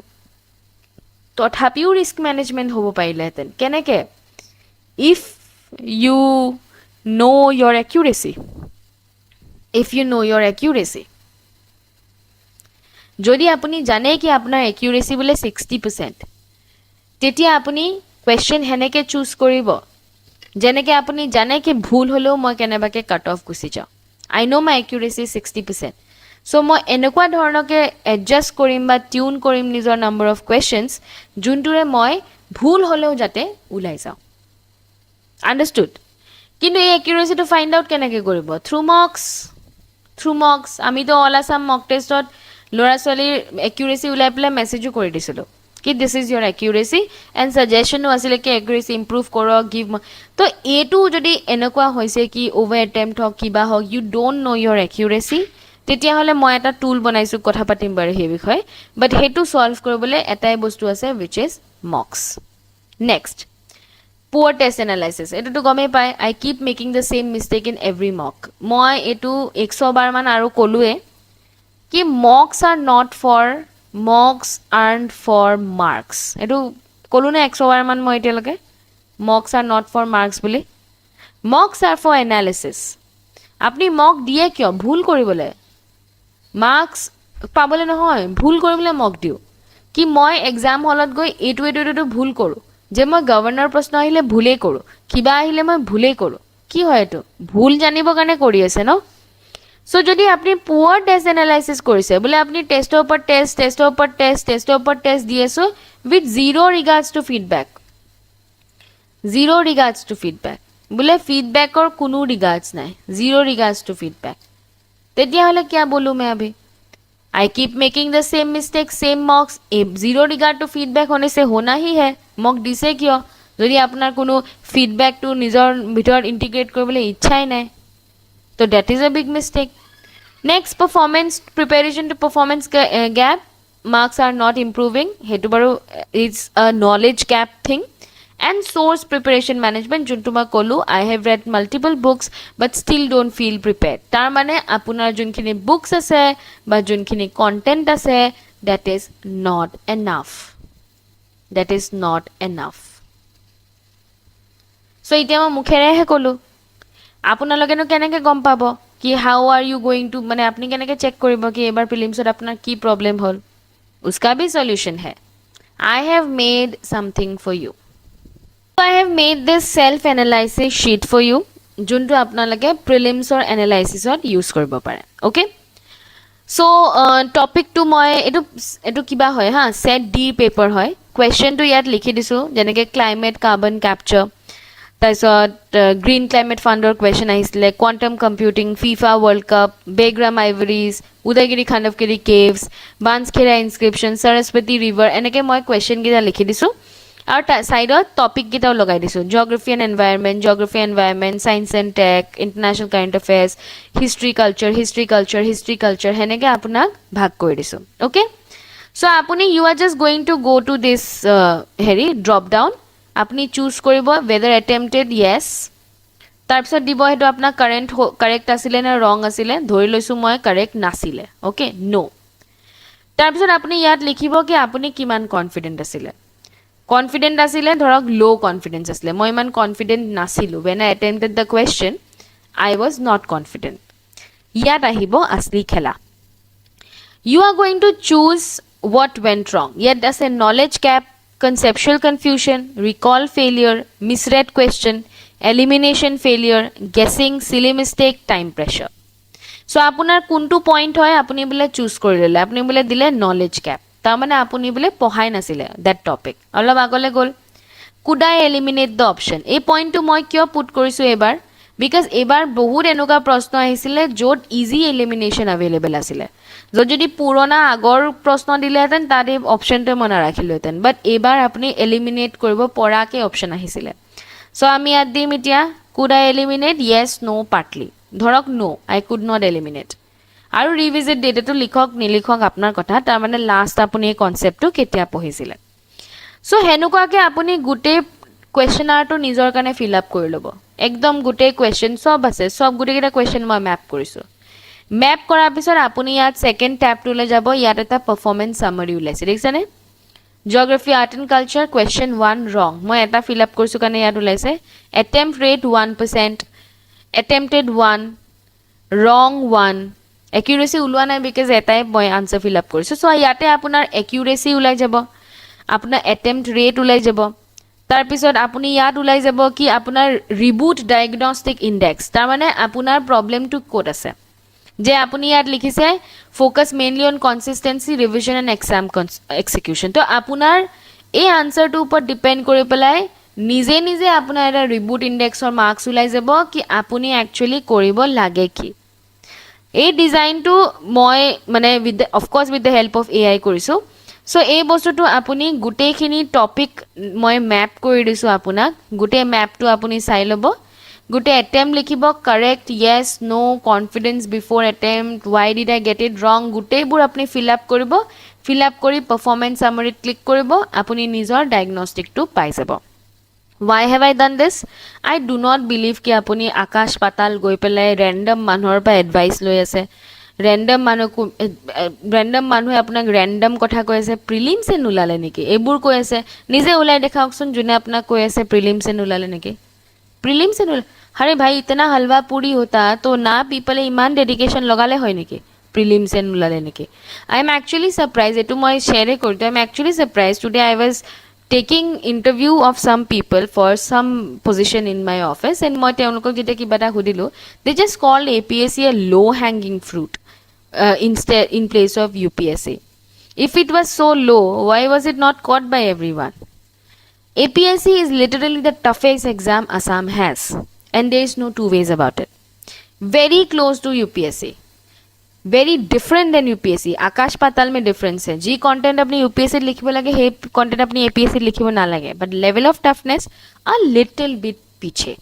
tothapiu risk management hobo paile heten keneke if you know your accuracy jodi apuni jane ki apnar accuracy bole 60% tetia apuni question heneke choose koribo jeneke apuni jane ki bhul holo moi kenebake cut off gusi jao I know my accuracy is 60% so moi enekwa dhoronoke adjust korim ba tune korim nijor number of questions junture moi bhul holo jate ulai jao understood কিন্তু এই একিউৰেচিটো find out কেনেকৈ কৰিব? Through Mox আমিতো all Assam মক টেষ্টত ল'ৰা ছোৱালীৰ accuracy ওলাই পেলাই মেছেজো কৰি দিছিলোঁ কি this is your accuracy and ছাজেশ্যনো আছিলে কি একিউৰেচি ইম্প্ৰুভ কৰক গিভ। তো এইটো যদি এনেকুৱা হৈছে কি অ'ভাৰ এটেম্প্ট হওক কিবা হওক U don't no' your accuracy, তেতিয়াহ'লে মই এটা টুল বনাইছোঁ, কথা পাতিম বাৰু সেই বিষয়ে, বাট সেইটো ছল্ভ কৰিবলৈ এটাই বস্তু আছে which is mocks. Next, poor test analysis. এইটোতো গমেই পায়, I keep making the same mistake in every mock. মই এইটো 100 বাৰমান আৰু ক'লোৱে কি mocks are not for marks. এইটো ক'লোঁ নে 100 বাৰমান মই এতিয়ালৈকে, mocks are not for marks বুলি। Mocks are for analysis. আপুনি মক দিয়ে কিয়? ভুল কৰিবলৈ, মাৰ্কছ পাবলৈ নহয়, ভুল কৰিবলৈ মক দিওঁ। কি মই এক্সাম হলত গৈ এইটো ভুল কৰোঁ, যে মই গভৰ্ণৰ প্ৰশ্ন আহিলে ভুলেই কৰোঁ, কিবা আহিলে মই ভুলেই কৰোঁ, কি হয় এইটো? ভুল জানিবৰ কাৰণে কৰি আছে ন। চ' যদি আপুনি পুৱাৰ টেষ্ট এনালাইচিছ কৰিছে, বোলে আপুনি টেষ্টৰ ওপৰত টেষ্ট দি আছোঁ উইথ জিৰ' ৰিগাৰ্ডছ টু ফিডবেক, বোলে ফিডবেকৰ কোনো ৰিগাৰ্ডছ নাই, জিৰ' ৰিগাৰ্ডছ টু ফিডবেক, তেতিয়াহ'লে কিয়া বলো मैं अभी? I keep making the same mistake same mocks, zero regard to feedback होने से होना ही है। मॉक दिसे किय যদি আপোনাৰ কোনো ফিডবেকটো নিজৰ ভিতৰত ইণ্টিগ্ৰেট কৰিবলৈ ইচ্ছাই নাই, তো that is a big mistake. Next, performance preparation to performance gap, marks are not improving, সেইটো বাৰু it's a knowledge gap thing. And source preparation management, যোনটো মই ক'লোঁ I have read multiple books but still don't feel prepared. তাৰমানে আপোনাৰ যোনখিনি books আছে বা যোনখিনি কণ্টেণ্ট আছে that is not enough. So' এতিয়া মই মুখেৰেহে ক'লোঁ, আপোনালোকেনো কেনেকৈ গম পাব কি how are you going to, মানে আপুনি কেনেকৈ চেক কৰিব কি এইবাৰ প্ৰিলিমছত আপোনাৰ কি প্ৰব্লেম হ'ল? উচকা ভি সলিউশ্যন হে। I have made something for you. I have made this self analysis sheet for you, যোনটো আপোনালোকে প্ৰিলিমছৰ এনালাইচিছত ইউজ কৰিব পাৰে। অ'কে, চ' টপিকটো মই এইটো কিবা হয় হা, ছেট ডি পেপাৰ হয়। কুৱেশ্যনটো ইয়াত লিখি দিছোঁ, যেনেকৈ ক্লাইমেট কাৰ্বন কেপচাৰ, তাৰপিছত গ্ৰীণ ক্লাইমেট ফাণ্ডৰ কুৱেশ্যন আহিছিলে, quantum computing, FIFA World Cup, Begram ivories, Udayagiri Khandagiri caves, Banskhera inscription, Saraswati river, এনেকৈ মই কুৱেশ্যনকেইটা লিখি দিছোঁ। আৰু ছাইডত টপিককেইটাও লগাই দিছোঁ, geography and environment, science and tech, international current affairs, history culture, সেনেকৈ আপোনাক ভাগ কৰি দিছোঁ। অ'কে, চ' আপুনি you are just going to go' to this drop down, আপুনি চুজ কৰিব ৱেডাৰ এটেম্পটেড য়েছ, তাৰপিছত দিব সেইটো আপোনাৰ কাৰেক্ট আছিলে নে ৰং আছিলে, ধৰি লৈছোঁ মই কাৰেক্ট নাছিলে। অ'কে, ন'। তাৰপিছত আপুনি ইয়াত লিখিব কি আপুনি কিমান কনফিডেণ্ট আছিলে। ধৰক ল' কনফিডেঞ্চ আছিলে, মই ইমান কনফিডেণ্ট নাছিলোঁ। When I attempted the question I was not confident. ইয়াত আহিব আছলি খেলা। You are going to choose what went wrong. ইয়াত আছে knowledge gap, conceptual confusion, recall failure, misread question, elimination failure, guessing, silly mistake, time pressure. So' আপোনাৰ কোনটো point হয় আপুনি বোলে চুজ কৰি ল'লে, আপুনি বোলে দিলে নলেজ গেপ, তাৰমানে আপুনি বোলে পঢ়াই নাছিলে ডেট টপিক, অলপ আগলৈ গ'ল। Could I eliminate the option, এই পইণ্টটো মই কিয় পুট কৰিছোঁ এইবাৰ, বিকজ এইবাৰ বহুত এনেকুৱা প্ৰশ্ন আহিছিলে য'ত ইজি এলিমিনেশ্যন এভেইলেবল আছিলে। য'ত যদি পুৰণা আগৰ প্ৰশ্ন দিলেহেঁতেন তাত এই অপশ্যনটোৱে মই নাৰাখিলোহেঁতেন, বাট এইবাৰ আপুনি এলিমিনেট কৰিব পৰাকৈ অপশ্যন আহিছিলে। চ' আমি ইয়াত দিম এতিয়া could I eliminate, yes no' partly, ধৰক no' I could not eliminate. আৰু ৰিভিজিট ডেটাটো লিখক নিলিখক আপোনাৰ কথা, তাৰমানে লাষ্ট আপুনি এই কনচেপ্টটো কেতিয়া পঢ়িছিলে। চ' সেনেকুৱাকৈ আপুনি গোটেই কুৱেশ্যনাৰটো নিজৰ কাৰণে ফিল আপ কৰি ল'ব, একদম গোটেই কুৱেশ্যন চব আছে, গোটেইকেইটা কুৱেশ্যন মই মেপ কৰিছোঁ। মেপ কৰাৰ পিছত আপুনি ইয়াত ছেকেণ্ড টেবটোলৈ যাব, ইয়াত এটা পাৰফৰ্মেঞ্চ চামাৰী ওলাইছে, দেখিছেনে? Geography art and culture question 1 ৰং, মই এটা ফিল আপ কৰিছোঁ কাৰণে ইয়াত ওলাইছে। এটেম্প্ট ৰেট 1%, এটেম্পটেড 1, ৰং 1, একিউৰেচি ওলোৱা নাই বিকজ এটাই মই আনচাৰ ফিল আপ কৰিছোঁ। চ' ইয়াতে আপোনাৰ একিউৰেচি ওলাই যাব, আপোনাৰ এটেম্প্ট ৰেট ওলাই যাব, তাৰপিছত আপুনি ইয়াত ওলাই যাব কি আপোনাৰ ৰিবুট ডায়েগনষ্টিক ইণ্ডেক্স, তাৰমানে আপোনাৰ প্ৰব্লেমটো ক'ত আছে। যে আপুনি ইয়াত লিখিছে focus mainly on consistency, revision and exam execution, তো আপোনাৰ এই আনচাৰটোৰ ওপৰত ডিপেণ্ড কৰি পেলাই নিজে নিজে আপোনাৰ এটা ৰিবুট ইণ্ডেক্সৰ মাৰ্কছ ওলাই যাব কি আপুনি একচুৱেলি কৰিব লাগে কি এই ডিজাইনটো মই মানে of course with the help of AI কৰিছোঁ চ' এই বস্তুটো আপুনি গোটেইখিনি টপিক মই মেপ কৰি দিছোঁ আপোনাক গোটেই মেপটো আপুনি চাই ল'ব গোটেই এটেম্প লিখিব correct yes no' confidence before attempt why did I get it wrong গোটেইবোৰ আপুনি ফিল আপ কৰিব ফিল আপ কৰি পাৰফৰ্মেঞ্চ চামাৰীত ক্লিক কৰিব আপুনি নিজৰ ডায়েগনষ্টিকটো পাই যাব Why have I done this? I do not believe कि আপুনি আকাশ পাতাল গৈ পেলাই ৰেণ্ডম মানুহৰ পৰা এডভাইচ লৈ আছে ৰেণ্ডম মানুহে আপোনাক ৰেণ্ডম কথা কৈ আছে প্ৰিলিমছে নোলালে নেকি এইবোৰ কৈ আছে নিজে ওলাই দেখাওকচোন যোনে আপোনাক কৈ আছে প্ৰিলিমছে নোলালে নেকি প্ৰিলিমছে নোলালে আৰে ভাই ইতনা হালৱা পুৰি होता तो ना পিপলে ইমান ডেডিকেশ্যন লগালে হয় নেকি প্ৰিলিমছে নোলালে নেকি আই এম একচুৱেলি ছাৰপ্ৰাইজ এইটো মই শ্বেয়াৰে কৰিছোঁ I am actually surprise today I was taking interview of some people for some position in my office and মই তেওঁলোকক যেতিয়া কিবা এটা সুধিলোঁ they just called APSC a low hanging fruit instead in place of UPSC if it was so low why was it not caught by everyone APSC is literally the toughest exam Assam has and there is no two ways about it very close to UPSC very different than UPSC आकाश पाताल में difference है जी content अपनी UPSC लिखिब लगे हे content अपनी APSC लिखिब ना लगे but level of toughness a little bit पीछे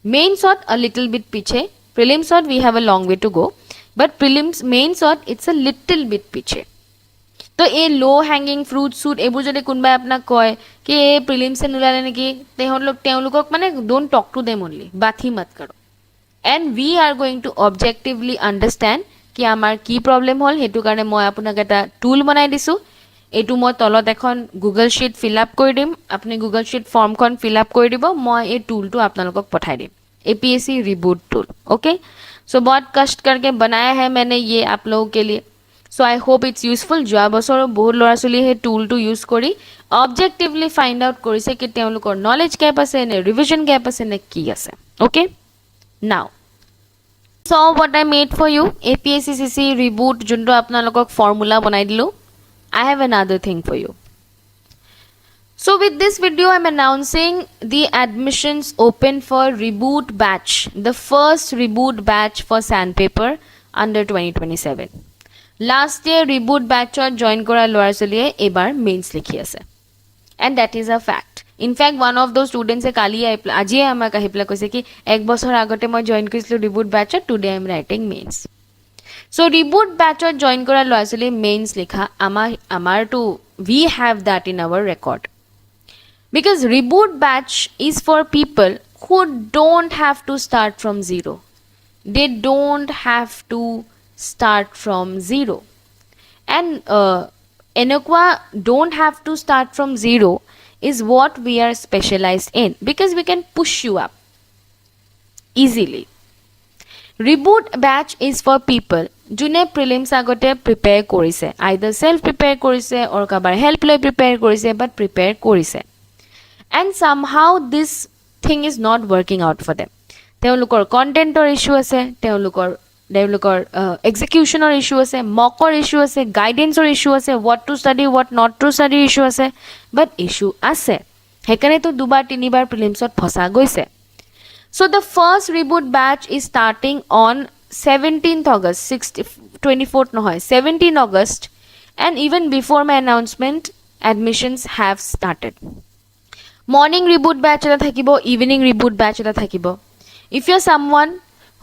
main short a little bit पीछे prelims short we have a long way to go but prelims main short it's a little bit पीछे तो ये low hanging fruit सूट एबुर जदि कोनबाय आपनाक कय कि ए प्रीलिम्स नुलाले नेকি তেওঁলোকক মানে don't talk to them only बाथी मत करो and we are going to objectively understand कि आमार की प्रॉब्लम हल हेतु कारणे মই আপোনাক এটা টুল বনাই দিছো এটু মই তলত এখন গুগল शीट ফিল আপ কৰি দিম আপুনি গুগল शीट ফৰ্মখন ফিল আপ কৰি দিব মই এই টুলটো আপোনালোকক পঠাই দিম APSC reboot tool okay so बहुत कष्ट करके बनाया है मैंने ये आप लोगों के लिए सो आई होप इट्स यूजफुल যোৱা বছৰ বহুত ল'ৰা ছোৱালী হে টুলটো ইউজ কৰি অবজেক্টিভলি ফাইন্ড আউট কৰিছে কি তেওঁলোকৰ নলেজ গ্যাপ আছে নে ৰিভিজন গ্যাপ আছে নে কি আছে ওকে নাও So what I made for you APSC reboot junto apnalokok formula banai dilu I have another thing for you so with this video I'm announcing the admissions open for reboot batch the first reboot batch for sandpaper under 2027 last year reboot batch join kora lora chaliye ebar mains likhi ase and that is a fact In fact, one of those students se kali aji amak ahipla koise ki ek bochor agote moi join korislo reboot batch today I am writing mains. So reboot batch join kora loasole mains likha amar to we have that in our record. Because reboot batch is for people who don't have to start from zero. They don't have to start from zero. And enokwa don't have to start from zero is what we are specialized in because we can push you up easily. Reboot batch is for people june prelims agote prepare korise either self prepare korise or kabar help loi prepare korise but prepare korise and somehow this thing is not working out for them তেওঁলোকৰ কন্টেন্টৰ issue আছে তেওঁলোকৰ এক্সিকিউশনৰ issue আছে মকৰ issue আছে গাইডেন্সৰ issue আছে what to study what not to study issue আছে but issue আছে হেকানে তো দুবাৰ তিনিবাৰ প্ৰিলিমছত ফসা গৈছে so the first reboot batch is starting on 17th August 24th নহয় 17 August and even before my announcement admissions have started morning reboot batch eta thakibo evening reboot batch eta thakibo if you're someone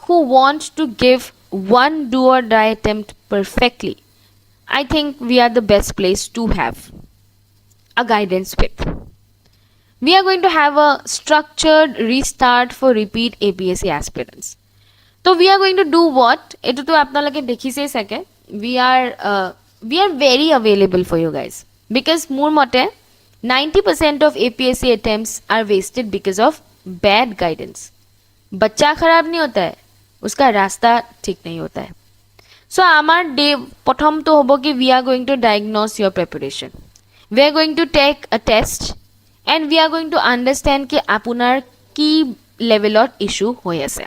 who wants to give one do or die attempt perfectly I think we are the best place to have a guidance with we are going to have a structured restart for repeat APSC aspirants so we are going to do what etu to apnaloke dekhise sake we are very available for you guys because more mote 90% of APSC attempts are wasted because of bad guidance बच्चा खराब नहीं होता है उसका रास्ता ठीक नहीं होता है सो आमार डे प्रथम तो होबो कि we are going to diagnose your preparation we are going to take a test and we are going to understand कि आपुनार की लेवलत इश्यू होय আছে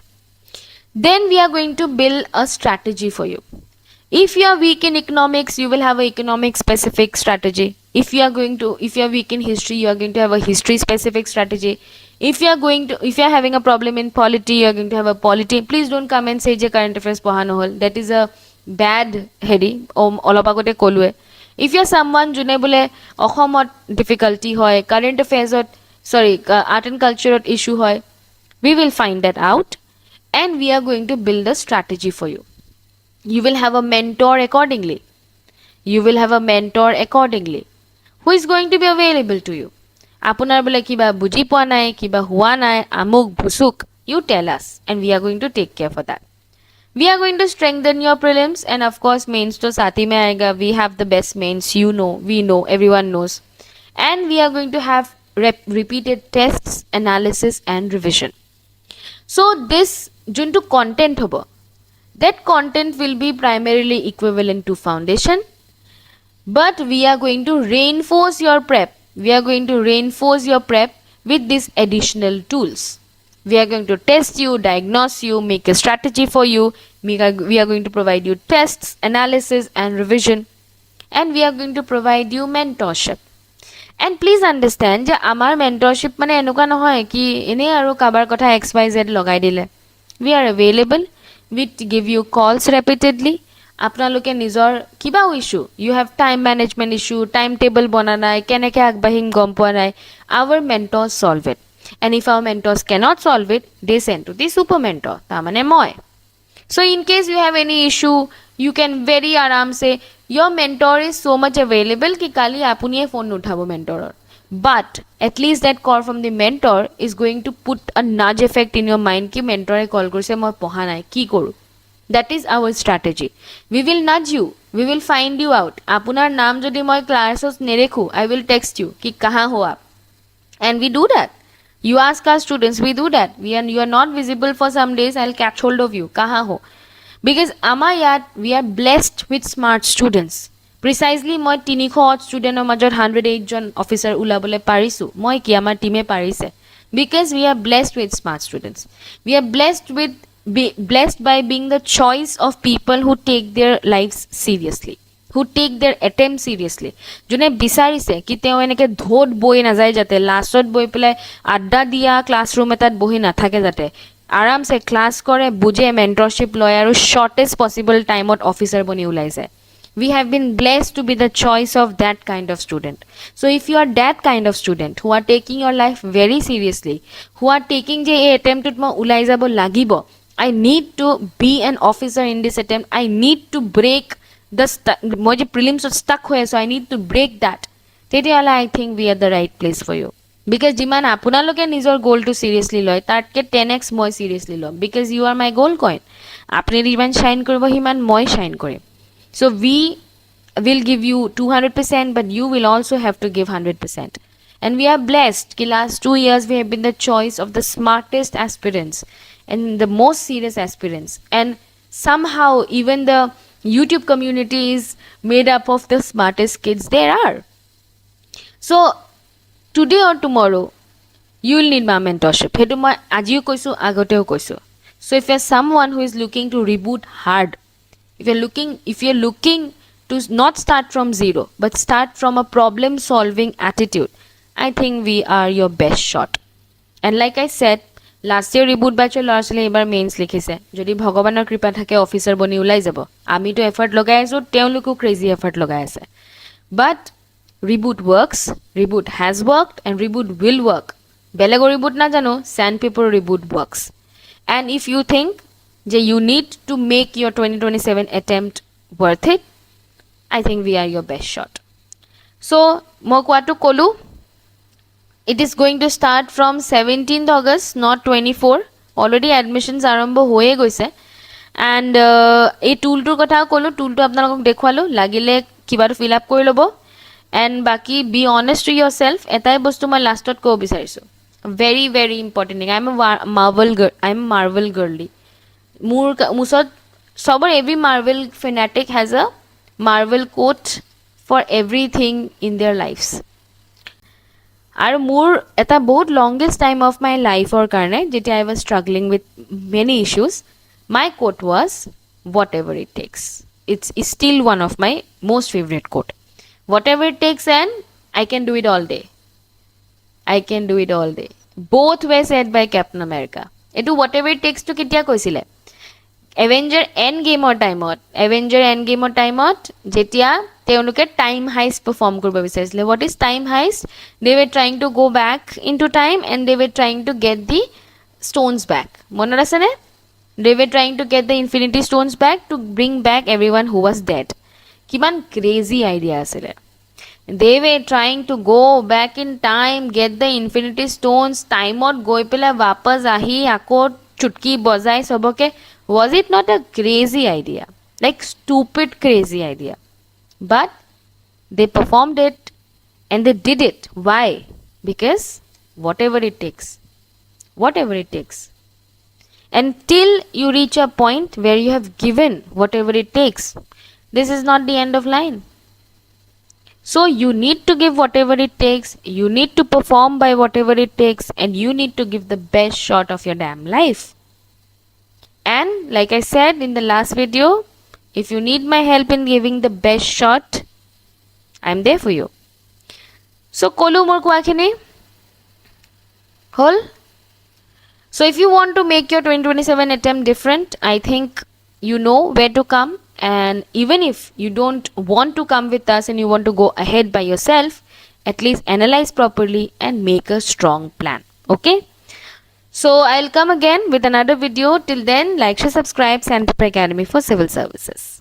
then we are going to build a strategy for you if you are weak in economics you will have a economic specific strategy If you are weak in history, you are going to have a history specific strategy. If you are having a problem in polity, you are going to have a polity. Please don't come and say je current affairs পঢ়া নহল. That is a bad হেৰি অলপ আগতে ক'লোৱে. If you are someone যোনে বোলে অসমত difficulty হয়, current affairs art and culture issue হয়, we will find that out and we are going to build a strategy for you. You will have a mentor accordingly. Who is going to be available to you? Apunar bole kiba buji poa nai, kiba hua nai, amuk busuk, you tell us and we are going to take care for that. We are going to strengthen your prelims and of course mains to sati mein aayega. We have the best mains, we know, everyone knows. And we are going to have repeated tests, analysis and revision. So this juntu content hobo, that content will be primarily equivalent to foundation. But we are going to reinforce your prep. With these additional tools. We are going to test you, diagnose you, make a strategy for you. We are going to provide you tests, analysis and revision. And we are going to provide you mentorship. And please understand যে আমার mentorship মানে এনেকুৱা নহয় কি এনে আৰু কাবাৰ কথা XYZ লগাই দিলে. We are available. We give you calls repeatedly. আপোনালোকে নিজৰ কিবা issue, you have time management issue, timetable বনা নাই, কেনেকৈ আগবাঢ়িম গম পোৱা নাই, our mentors solve it. And if our mentors cannot solve it, they send to the super mentor, তাৰমানে মই. So in case you have any issue, you can very aram say your mentor is so much available ki kali apuniye phone nuthabo mentor. But at least that call from the mentor is going to put a nudge effect in your mind ki mentor e call korse moi poha nai ki koru. That is our strategy. We will nudge you. We will find you out. Apunar naam jodi moi classes nerekhu, I will text you ki kahan ho aap. And we do that. You ask our students, we do that. You are not visible for some days, I'll catch hold of you. Kahan ho? Because আমাৰ ইয়াত we are blessed with smart students. Precisely মই 300 studentৰ মাজত 108 জন officer ওলাবলৈ পাৰিছো. মই কি আমাৰ টিমে পাৰিছে. Because we are blessed with smart students. We are blessed by being the choice of people who take their lives seriously. Who take their attempt seriously. যোনে বিচাৰিছে কি তেওঁ এনেকৈ ধোট বৈ নাযায় যাতে লাষ্টত বৈ পেলাই আড্ডা দিয়া ক্লাছৰুম এটাত বহি নাথাকে যাতে আৰামছে ক্লাছ কৰে বুজে মেণ্টৰশ্বিপ লয় আৰু shortest possible টাইমত অফিচাৰ বনি ওলাই যায়. We have been blessed to be the choice of that kind of student. So if you are that kind of student who are taking your life very seriously, who are taking je ei attempt to মই ওলাই যাব লাগিব, I need to be an officer in this attempt, I need to break মই যে প্ৰিলিমছত stuck হৈ আছো, I need to break that, তেতিয়াহ'লে I think we are the right place for you. Because যিমান আপোনালোকে নিজৰ গোলটো চিৰিয়াছলি লয় তাতকৈ 10x মই চিৰিয়াছলি ল'ম. Because you are my gold coin. আপুনি যিমান শ্বাইন কৰিব সিমান মই শ্বাইন কৰিম. So we will give you 200%, but you will also have to give 100%. And we are blessed ki last 2 years we have been the choice of the smartest aspirants and the most serious aspirants. And somehow even the YouTube community is made up of the smartest kids there are. So today or tomorrow you will need my mentorship. Hetu moi ajiu koisu agoteo koisu. So if you are someone who is looking to reboot hard, if you're looking to not start from zero but start from a problem solving attitude, I think we are your best shot. And like I said, last year reboot batcher ল'ৰা ছোৱালী এবাৰ mains লিখিছে. যদি ভগৱানৰ কৃপা থাকে officer বনি ওলাই যাব. আমিতো এফৰ্ট লগাই আছো, তেওঁলোকো ক্ৰেজি এফৰ্ট লগাই আছে. But reboot works, reboot has worked and reboot will work. বেলেগৰ reboot না জানো, sandpaper reboot works. And if you think যে you need to make your 2027 attempt worth it, I think we are your best shot. So মই কোৱাটো ক'লো, it is going to start from 17th August, not 24. Already admissions আৰম্ভ হৈয়ে গৈছে. And এই টুলটোৰ কথাও ক'লো, টুলটো আপোনালোকক দেখুৱালো, লাগিলে কিবাটো ফিল আপ কৰি ল'ব. And বাকি be honest to yourself. এটাই বস্তু মই লাষ্টত ক'ব বিচাৰিছোঁ, very very important thing. I'm a Marvel girly. মোৰ ওচৰত সবৰ every Marvel fanatic has a Marvel quote for everything in their lives. আৰু মোৰ এটা বহুত longest time of my life or কাৰণে যেতিয়া I was struggling with many issues, my quote was whatever it takes. It's still one of my most favorite quote. whatever it takes, and I can do it all day. I can do it all day. Both were said by Captain America. Etu whatever it takes to ketia koisile. Avenger Endgame টাইমত Avenger Endgame টাইমত যেতিয়া তেওঁলোকে time highest perform কৰিব বিচাৰিছিলে. What is time heist? They were trying to go back into time and they were trying to get the stones back. মনত আছে নে? They were trying to get the Infinity Stones back to bring back everyone who was dead. কিমান crazy idea আছিলে. They were trying to go back in time, get the Infinity Stones, টাইমত গৈ পেলাই वापस আহি আকৌ চুটকি বজাই সবকে. Was it not a crazy idea? Like stupid crazy idea. But they performed it and they did it. Why? Because whatever it takes. Whatever it takes. Until you reach a point where you have given whatever it takes. This is not the end of line. So you need to give whatever it takes. You need to perform by whatever it takes. And you need to give the best shot of your damn life. And like I said in the last video, if you need my help in giving the best shot, I'm there for you. So kolu mor koakhini hol. So if you want to make your 2027 attempt different, I think you know where to come. And even if you don't want to come with us and you want to go ahead by yourself, at least analyze properly and make a strong plan. Okay? So I'll come again with another video. Till then, like, share, subscribe Sandpaper Academy for Civil Services.